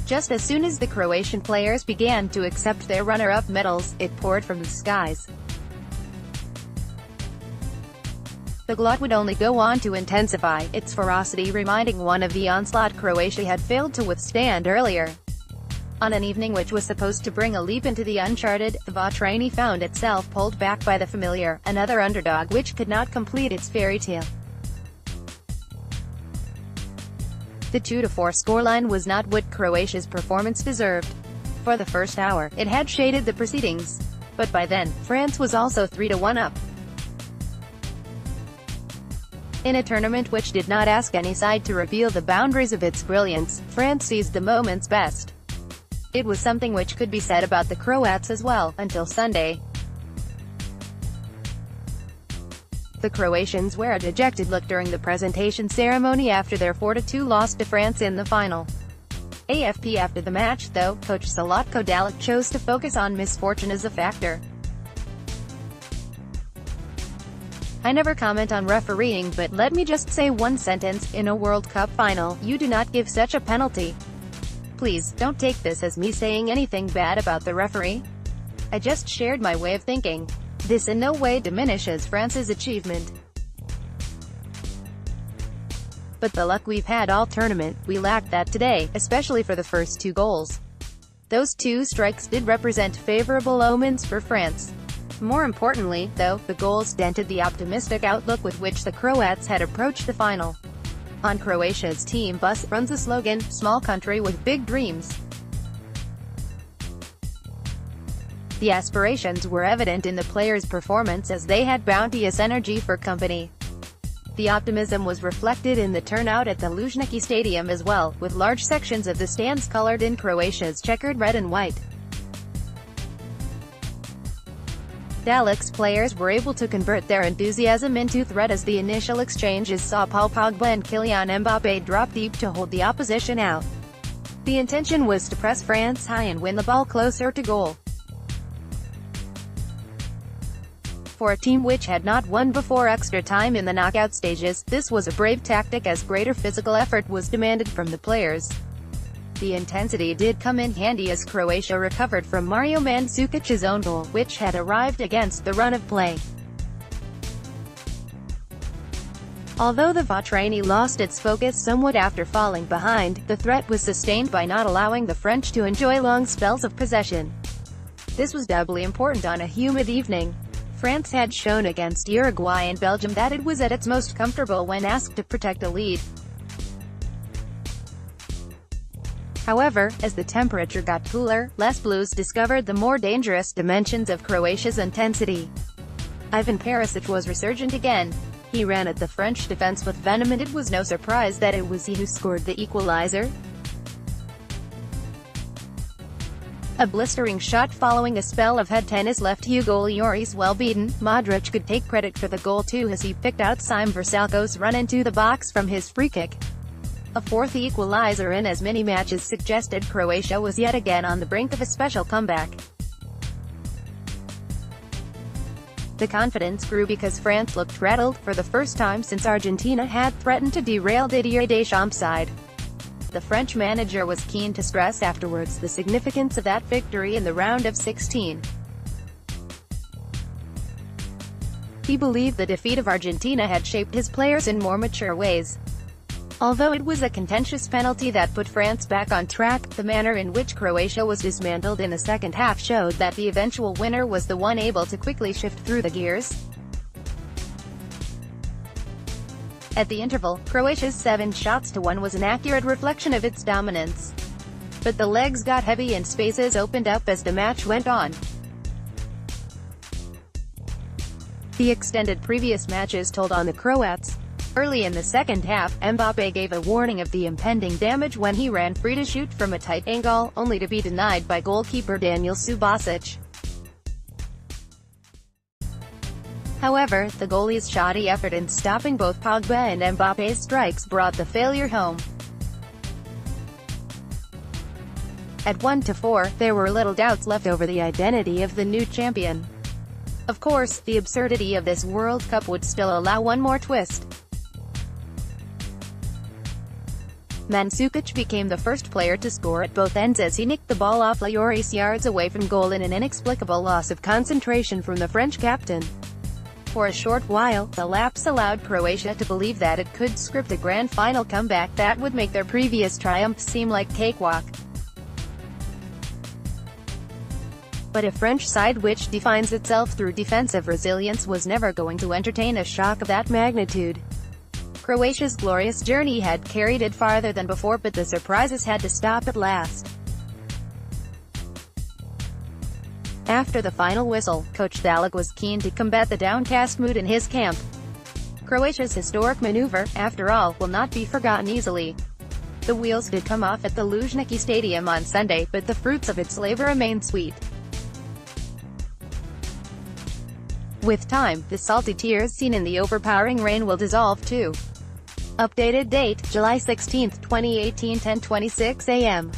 Just as soon as the Croatian players began to accept their runner-up medals, it poured from the skies. The glut would only go on to intensify, its ferocity reminding one of the onslaught Croatia had failed to withstand earlier. On an evening which was supposed to bring a leap into the uncharted, the Vatreni found itself pulled back by the familiar, another underdog which could not complete its fairy tale. The 2-4 scoreline was not what Croatia's performance deserved. For the first hour, it had shaded the proceedings. But by then, France was also 3-1 up. In a tournament which did not ask any side to reveal the boundaries of its brilliance, France seized the moments best. It was something which could be said about the Croats as well, until Sunday. The Croatians wear a dejected look during the presentation ceremony after their 4-2 loss to France in the final. AFP after the match, though, coach Zlatko Dalic chose to focus on misfortune as a factor. I never comment on refereeing, but let me just say one sentence: in a World Cup final, you do not give such a penalty. Please, don't take this as me saying anything bad about the referee. I just shared my way of thinking. This in no way diminishes France's achievement. But the luck we've had all tournament, we lacked that today, especially for the first 2 goals. Those 2 strikes did represent favorable omens for France. More importantly, though, the goals dented the optimistic outlook with which the Croats had approached the final. On Croatia's team bus runs a slogan, "Small country with big dreams." The aspirations were evident in the players' performance as they had bounteous energy for company. The optimism was reflected in the turnout at the Luzhniki Stadium as well, with large sections of the stands colored in Croatia's checkered red and white. Dalic's players were able to convert their enthusiasm into threat as the initial exchanges saw Paul Pogba and Kylian Mbappé drop deep to hold the opposition out. The intention was to press France high and win the ball closer to goal. For a team which had not won before extra time in the knockout stages, this was a brave tactic as greater physical effort was demanded from the players. The intensity did come in handy as Croatia recovered from Mario Mandzukic's own goal, which had arrived against the run of play. Although the Vatreni lost its focus somewhat after falling behind, the threat was sustained by not allowing the French to enjoy long spells of possession. This was doubly important on a humid evening. France had shown against Uruguay and Belgium that it was at its most comfortable when asked to protect a lead. However, as the temperature got cooler, Les Blues discovered the more dangerous dimensions of Croatia's intensity. Ivan Perisic was resurgent again. He ran at the French defense with venom, and it was no surprise that it was he who scored the equalizer. A blistering shot following a spell of head tennis left Hugo Lloris well beaten. Modric could take credit for the goal too as he picked out Sim Vrsaljko's run into the box from his free kick. A 4th equalizer in as many matches suggested Croatia was yet again on the brink of a special comeback. The confidence grew because France looked rattled, for the first time since Argentina had threatened to derail Didier Deschamps' side. The French manager was keen to stress afterwards the significance of that victory in the round of 16. He believed the defeat of Argentina had shaped his players in more mature ways. Although it was a contentious penalty that put France back on track, the manner in which Croatia was dismantled in the second half showed that the eventual winner was the one able to quickly shift through the gears. At the interval, Croatia's 7-1 was an accurate reflection of its dominance. But the legs got heavy and spaces opened up as the match went on. The extended previous matches told on the Croats. Early in the second half, Mbappé gave a warning of the impending damage when he ran free to shoot from a tight angle, only to be denied by goalkeeper Daniel Subasic. However, the goalie's shoddy effort in stopping both Pogba and Mbappé's strikes brought the failure home. At 1-4, there were little doubts left over the identity of the new champion. Of course, the absurdity of this World Cup would still allow one more twist. Mandzukic became the first player to score at both ends as he nicked the ball off Lloris yards away from goal in an inexplicable loss of concentration from the French captain. For a short while, the lapse allowed Croatia to believe that it could script a grand final comeback that would make their previous triumph seem like cakewalk. But a French side which defines itself through defensive resilience was never going to entertain a shock of that magnitude. Croatia's glorious journey had carried it farther than before, but the surprises had to stop at last. After the final whistle, Coach Dalek was keen to combat the downcast mood in his camp. Croatia's historic maneuver, after all, will not be forgotten easily. The wheels did come off at the Luzhniki Stadium on Sunday, but the fruits of its labor remained sweet. With time, the salty tears seen in the overpowering rain will dissolve too. Updated date, July 16, 2018, 10:26 a.m.